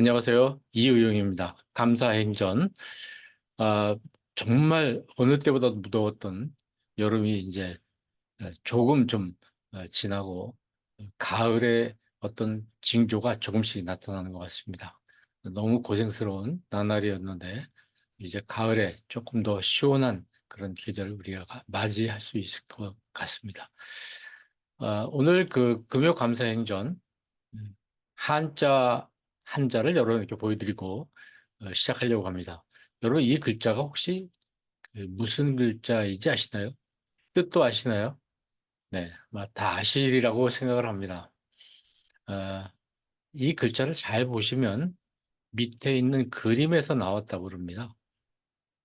안녕하세요. 이의용입니다. 감사행전. 아, 정말 어느 때보다도 무더웠던 여름이 이제 조금 좀 지나고 가을의 어떤 징조가 조금씩 나타나는 것 같습니다. 너무 고생스러운 나날이었는데 이제 가을에 조금 더 시원한 그런 계절을 우리가 맞이할 수 있을 것 같습니다. 오늘 그 금요감사행전 한자 한자를 여러분께 보여드리고 시작하려고 합니다. 여러분 이 글자가 혹시 그 무슨 글자인지 아시나요? 뜻도 아시나요? 네, 다 아시리라고 생각을 합니다. 어, 이 글자를 잘 보시면 밑에 있는 그림에서 나왔다고 그럽니다.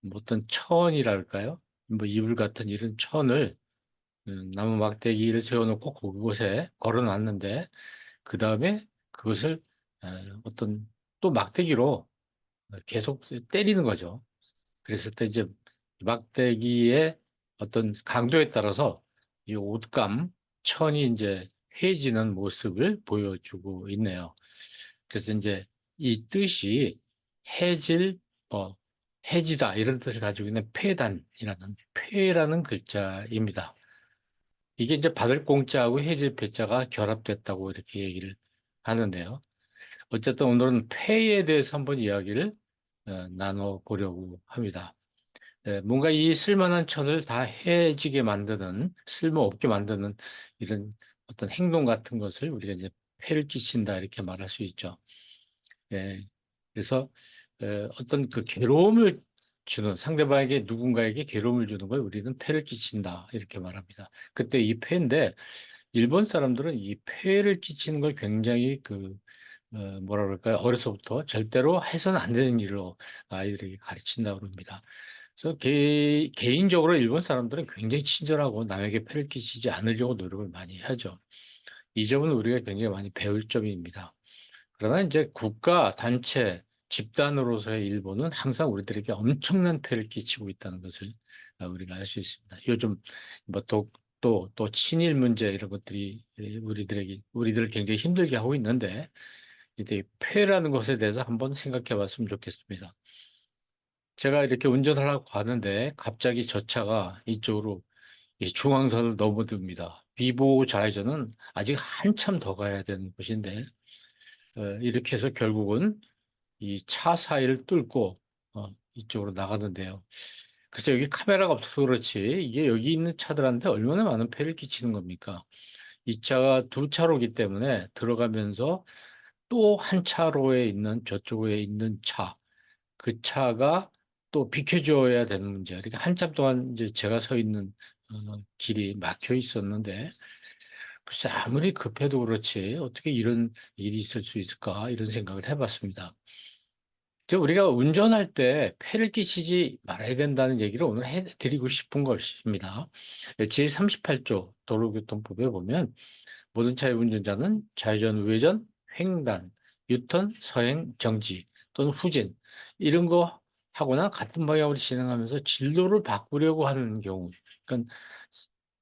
뭐 어떤 천이랄까요? 뭐 이불 같은 이런 천을 나무 막대기를 세워놓고 그곳에 걸어놨는데 그 다음에 그것을 어떤 또 막대기로 계속 때리는 거죠. 그랬을 때 이제 막대기의 어떤 강도에 따라서 이 옷감, 천이 이제 회지는 모습을 보여주고 있네요. 그래서 이제 이 뜻이 해질, 뭐, 해지다 이런 뜻을 가지고 있는 폐단이라는 폐라는 글자입니다. 이게 이제 받을 공자하고 해질 배자가 결합됐다고 이렇게 얘기를 하는데요. 어쨌든 오늘은 폐에 대해서 한번 이야기를 나눠보려고 합니다. 뭔가 이 쓸만한 천을 다 해지게 만드는, 쓸모없게 만드는 이런 어떤 행동 같은 것을 우리가 이제 폐를 끼친다 이렇게 말할 수 있죠. 예, 그래서 어떤 그 괴로움을 주는 상대방에게 누군가에게 괴로움을 주는 걸 우리는 폐를 끼친다 이렇게 말합니다. 그때 이 폐인데 일본 사람들은 이 폐를 끼치는 걸 굉장히 뭐라 그럴까요? 어려서부터 절대로 해서는 안 되는 일로 아이들에게 가르친다고 합니다. 그래서 개인적으로 일본 사람들은 굉장히 친절하고 남에게 폐를 끼치지 않으려고 노력을 많이 하죠. 이 점은 우리가 굉장히 많이 배울 점입니다. 그러나 이제 국가, 단체, 집단으로서의 일본은 항상 우리들에게 엄청난 폐를 끼치고 있다는 것을 우리가 알 수 있습니다. 요즘 뭐 또 친일 문제 이런 것들이 우리들을 굉장히 힘들게 하고 있는데 이제 폐라는 것에 대해서 한번 생각해 봤으면 좋겠습니다. 제가 이렇게 운전을 하고 가는데 갑자기 저 차가 이쪽으로 이 중앙선을 넘어듭니다. 비보호 좌회전은 아직 한참 더 가야 되는 곳인데 이렇게 해서 결국은 이 차 사이를 뚫고 이쪽으로 나가는데요. 그래서 여기 카메라가 없어서 그렇지 이게 여기 있는 차들한테 얼마나 많은 폐를 끼치는 겁니까? 이 차가 두 차로기 때문에 들어가면서 또 한 차로에 있는 저쪽에 있는 차, 그 차가 또 비켜줘야 되는 문제. 그러니까 한참 동안 이제 제가 서 있는 길이 막혀 있었는데 글쎄 아무리 급해도 그렇지 어떻게 이런 일이 있을 수 있을까 이런 생각을 해봤습니다. 우리가 운전할 때 폐를 끼치지 말아야 된다는 얘기를 오늘 해드리고 싶은 것입니다. 제38조 도로교통법에 보면 모든 차의 운전자는 좌회전, 우회전, 횡단, 유턴, 서행, 정지 또는 후진 이런 거 하거나 같은 방향으로 진행하면서 진로를 바꾸려고 하는 경우, 그러니까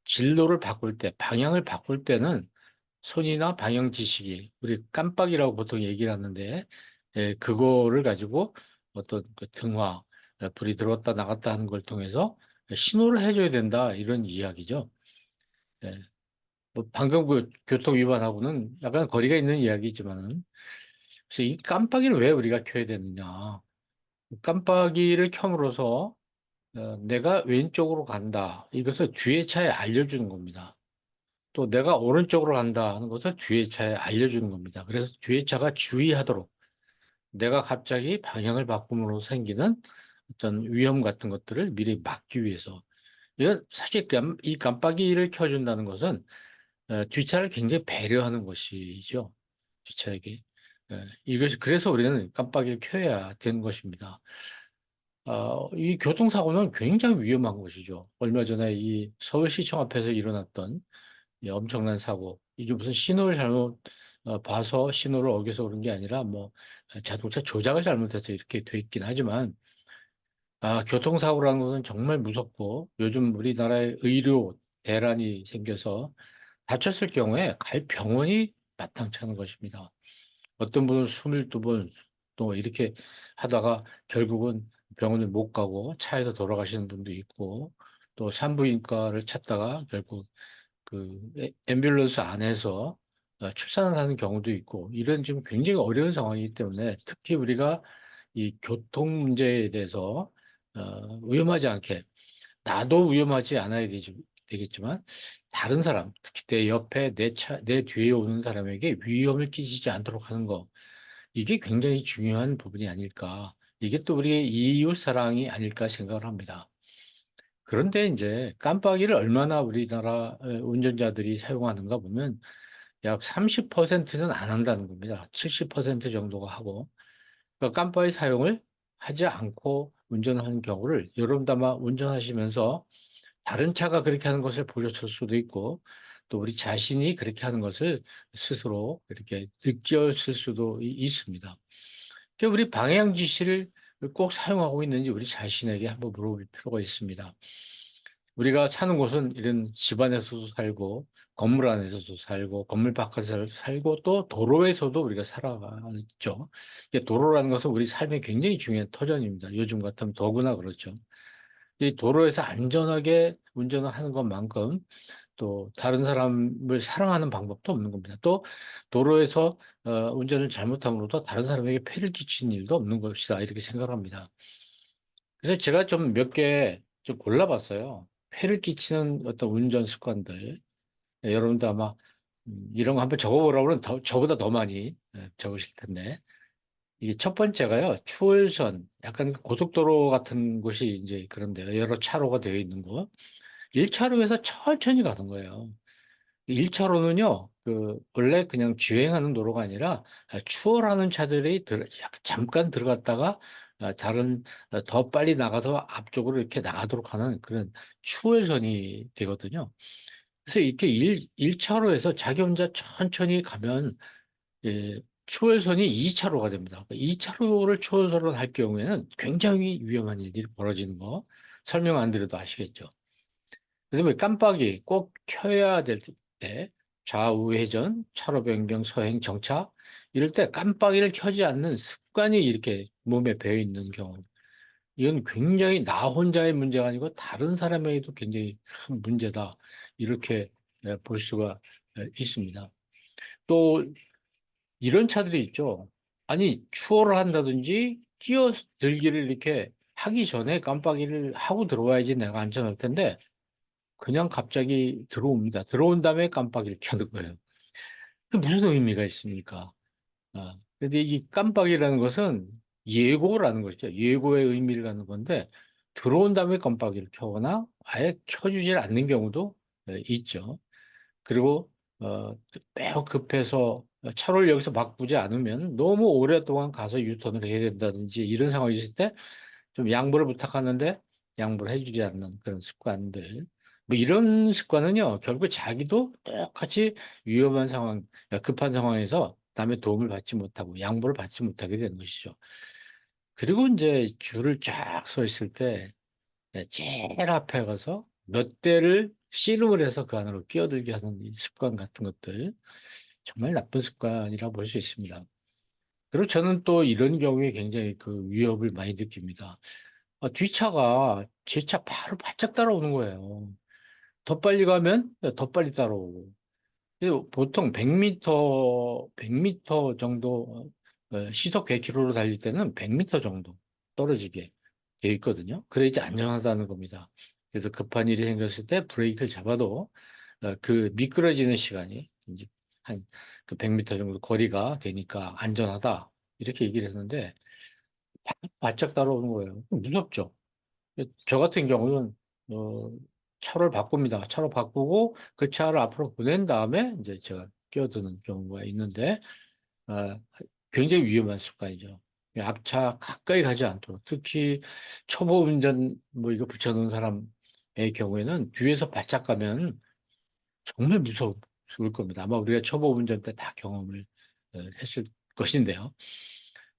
진로를 바꿀 때, 방향을 바꿀 때는 손이나 방향 지시기, 우리 깜빡이라고 보통 얘기를 하는데, 그거를 가지고 어떤 그 등화, 불이 들어왔다 나갔다 하는 걸 통해서 신호를 해줘야 된다, 이런 이야기죠. 예, 뭐 방금 그 교통 위반하고는 약간 거리가 있는 이야기지만은, 그래서 이 깜빡이를 왜 우리가 켜야 되느냐. 깜빡이를 켬으로써 내가 왼쪽으로 간다. 이것을 뒤에 차에 알려주는 겁니다. 또 내가 오른쪽으로 간다 하는 것을 뒤에 차에 알려주는 겁니다. 그래서 뒤에 차가 주의하도록 내가 갑자기 방향을 바꿈으로 생기는 어떤 위험 같은 것들을 미리 막기 위해서. 이건 사실 이 깜빡이를 켜준다는 것은 뒷차를 굉장히 배려하는 것이죠. 뒷차에게. 이것이 그래서 우리는 깜빡이를 켜야 되는 것입니다. 이 교통사고는 굉장히 위험한 것이죠. 얼마 전에 이 서울시청 앞에서 일어났던 이 엄청난 사고. 이게 무슨 신호를 잘못 봐서 신호를 어겨서 그런 게 아니라 뭐 자동차 조작을 잘못해서 이렇게 돼 있긴 하지만 교통사고라는 것은 정말 무섭고 요즘 우리나라에 의료 대란이 생겨서 다쳤을 경우에 갈 병원이 마땅치 않은 것입니다. 어떤 분은 22번, 또 이렇게 하다가 결국은 병원을 못 가고 차에서 돌아가시는 분도 있고 또 산부인과를 찾다가 결국 그 앰뷸런스 안에서 출산을 하는 경우도 있고 이런 지금 굉장히 어려운 상황이기 때문에 특히 우리가 이 교통 문제에 대해서 위험하지 않게 나도 위험하지 않아야 되겠지만 다른 사람, 특히 내 옆에 내 뒤에 오는 사람에게 위험을 끼치지 않도록 하는 거 이게 굉장히 중요한 부분이 아닐까. 이게 또 우리의 이웃 사랑이 아닐까 생각을 합니다. 그런데 이제 깜빡이를 얼마나 우리나라 운전자들이 사용하는가 보면 약 30%는 안 한다는 겁니다. 70% 정도가 하고. 그러니까 깜빡이 사용을 하지 않고 운전하는 경우를 여러분도 아마 운전하시면서 다른 차가 그렇게 하는 것을 보셨을 수도 있고 또 우리 자신이 그렇게 하는 것을 스스로 이렇게 느꼈을 수도 있습니다. 그러니까 우리 방향 지시를 꼭 사용하고 있는지 우리 자신에게 한번 물어볼 필요가 있습니다. 우리가 사는 곳은 이런 집 안에서도 살고 건물 안에서도 살고 건물 바깥에서 살고 또 도로에서도 우리가 살아가죠. 이게 도로라는 것은 우리 삶에 굉장히 중요한 터전입니다. 요즘 같으면 더구나 그렇죠. 이 도로에서 안전하게 운전을 하는 것만큼 또 다른 사람을 사랑하는 방법도 없는 겁니다. 또 도로에서 운전을 잘못함으로써 다른 사람에게 폐를 끼치는 일도 없는 것이다. 이렇게 생각합니다. 그래서 제가 좀 몇 개 좀 골라봤어요. 폐를 끼치는 어떤 운전 습관들. 여러분도 아마 이런 거 한번 적어보라고 그러면 저보다 더 많이 적으실 텐데. 이게 첫 번째가요, 추월선. 약간 그 고속도로 같은 곳이 이제 그런데요. 여러 차로가 되어 있는 곳. 1차로에서 천천히 가는 거예요. 1차로는요, 원래 그냥 주행하는 도로가 아니라 추월하는 차들이 잠깐 들어갔다가 다른 더 빨리 나가서 앞쪽으로 이렇게 나가도록 하는 그런 추월선이 되거든요. 그래서 이렇게 1차로에서 자기 혼자 천천히 가면 추월선이 2차로가 됩니다. 2차로를 추월선으로 할 경우에는 굉장히 위험한 일들이 벌어지는 거 설명 안 드려도 아시겠죠. 그다음에 깜빡이 꼭 켜야 될 때 좌우 회전, 차로 변경, 서행, 정차 이럴 때 깜빡이를 켜지 않는 습관이 이렇게 몸에 배어 있는 경우 이건 굉장히 나 혼자의 문제가 아니고 다른 사람에게도 굉장히 큰 문제다 이렇게 볼 수가 있습니다. 또 이런 차들이 있죠. 아니 추월을 한다든지 끼어들기를 이렇게 하기 전에 깜빡이를 하고 들어와야지 내가 안전할 텐데 그냥 갑자기 들어옵니다. 들어온 다음에 깜빡이를 켜는 거예요. 그 무슨 의미가 있습니까? 근데 이 깜빡이라는 것은 예고라는 것이죠. 예고의 의미를 갖는 건데, 들어온 다음에 깜빡이를 켜거나 아예 켜주질 않는 경우도 있죠. 그리고, 매우 급해서 차로를 여기서 바꾸지 않으면 너무 오랫동안 가서 유턴을 해야 된다든지 이런 상황이 있을 때 좀 양보를 부탁하는데 양보를 해주지 않는 그런 습관들. 뭐 이런 습관은요, 결국 자기도 똑같이 위험한 상황, 급한 상황에서 남의 도움을 받지 못하고 양보를 받지 못하게 되는 것이죠. 그리고 이제 줄을 쫙 서 있을 때 제일 앞에 가서 몇 대를 씨름을 해서 그 안으로 끼어들게 하는 이 습관 같은 것들 정말 나쁜 습관이라고 볼 수 있습니다. 그리고 저는 또 이런 경우에 굉장히 그 위협을 많이 느낍니다. 뒷차가 제 차 바로 바짝 따라오는 거예요. 더 빨리 가면 더 빨리 따라오고. 그리고 보통 100m 정도, 시속 100km로 달릴 때는 100m 정도 떨어지게 되어 있거든요. 그래야지 안전하다는 겁니다. 그래서 급한 일이 생겼을 때 브레이크를 잡아도 그 미끄러지는 시간이 이제 한그 100m 정도 거리가 되니까 안전하다. 이렇게 얘기를 했는데 바짝 따라오는 거예요. 무섭죠. 저 같은 경우는 어, 차를 바꿉니다. 차로 바꾸고 그 차를 앞으로 보낸 다음에 이제 제가 끼어드는 경우가 있는데 아, 굉장히 위험한 습관이죠. 앞차 가까이 가지 않도록 특히 초보 운전 뭐 이거 붙여놓은 사람의 경우에는 뒤에서 바짝 가면 정말 무서울 겁니다. 아마 우리가 초보 운전 때 다 경험을 했을 것인데요.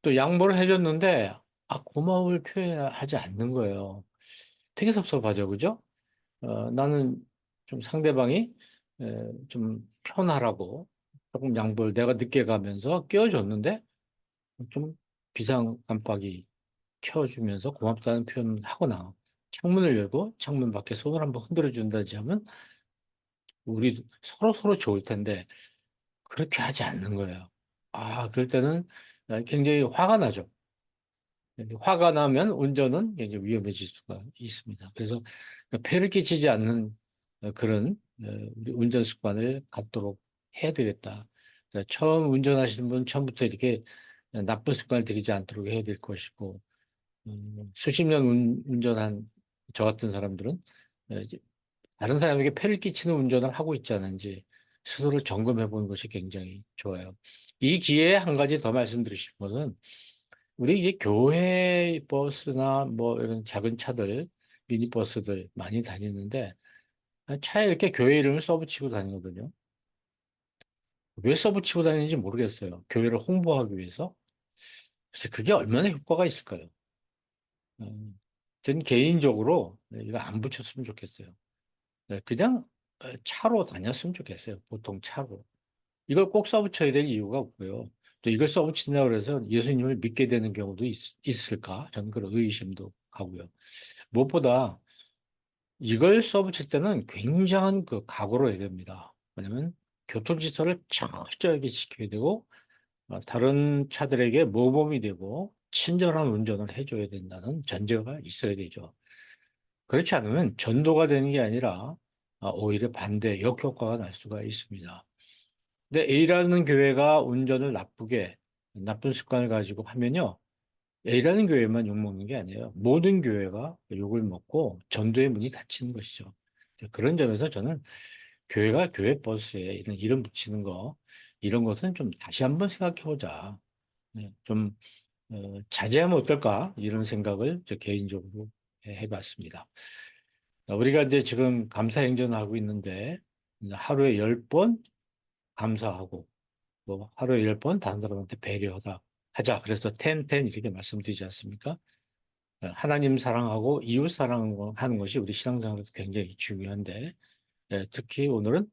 또 양보를 해줬는데 고마움을 표현하지 않는 거예요. 되게 섭섭하죠, 그죠? 나는 좀 상대방이 좀 편하라고 조금 양보를 내가 늦게 가면서 끼워줬는데 좀 비상 깜빡이 켜주면서 고맙다는 표현을 하거나 창문을 열고 창문 밖에 손을 한번 흔들어 준다지 하면 우리 서로 좋을 텐데 그렇게 하지 않는 거예요. 그럴 때는 굉장히 화가 나죠. 화가 나면 운전은 이제 위험해질 수가 있습니다. 그래서 폐를 끼치지 않는 그런 우리 운전 습관을 갖도록 해야 되겠다. 자, 처음 운전하시는 분 처음부터 이렇게 나쁜 습관을 들이지 않도록 해야 될 것이고, 수십 년 운전한 저 같은 사람들은 이제 다른 사람에게 폐를 끼치는 운전을 하고 있지 않은지 스스로 점검해 보는 것이 굉장히 좋아요. 이 기회에 한 가지 더 말씀드리고 싶은 것은 우리 이제 교회 버스나 뭐 이런 작은 차들, 미니버스들 많이 다니는데 차에 이렇게 교회 이름을 써붙이고 다니거든요. 왜 써붙이고 다니는지 모르겠어요. 교회를 홍보하기 위해서. 그래서 그게 얼마나 효과가 있을까요? 전 개인적으로 이거 안 붙였으면 좋겠어요. 그냥 차로 다녔으면 좋겠어요. 보통 차로. 이걸 꼭 써붙여야 될 이유가 없고요. 또 이걸 써붙인다고 해서 예수님을 믿게 되는 경우도 있을까? 저는 그런 의심도 가고요. 무엇보다 이걸 써붙일 때는 굉장한 그 각오를 해야 됩니다. 왜냐면 교통질서를 철저하게 지켜야 되고 다른 차들에게 모범이 되고 친절한 운전을 해줘야 된다는 전제가 있어야 되죠. 그렇지 않으면 전도가 되는 게 아니라 오히려 반대 역효과가 날 수가 있습니다. 근데 A라는 교회가 운전을 나쁘게 나쁜 습관을 가지고 하면요. A라는 교회만 욕먹는 게 아니에요. 모든 교회가 욕을 먹고 전도의 문이 닫히는 것이죠. 그런 점에서 저는 교회가 교회 버스에 이런 이름 붙이는 거 이런 것은 좀 다시 한번 생각해 보자. 좀 자제하면 어떨까 이런 생각을 저 개인적으로 해봤습니다. 우리가 이제 지금 감사행전을 하고 있는데 이제 하루에 10번 감사하고 뭐 하루에 10번 다른 사람한테 배려하다 하자. 그래서 10, 10 이렇게 말씀드리지 않습니까? 하나님 사랑하고 이웃 사랑하는 것이 우리 신앙생활에서 굉장히 중요한데 특히 오늘은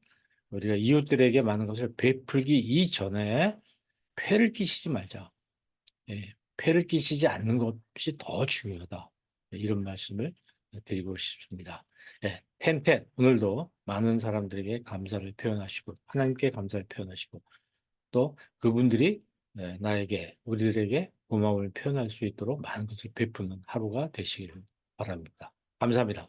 우리가 이웃들에게 많은 것을 베풀기 이전에 폐를 끼치지 말자. 폐를 끼치지 않는 것이 더 중요하다. 이런 말씀을 드리고 싶습니다. 텐텐 오늘도 많은 사람들에게 감사를 표현하시고 하나님께 감사를 표현하시고 또 그분들이 나에게 우리들에게 고마움을 표현할 수 있도록 많은 것을 베푸는 하루가 되시기를 바랍니다. 감사합니다.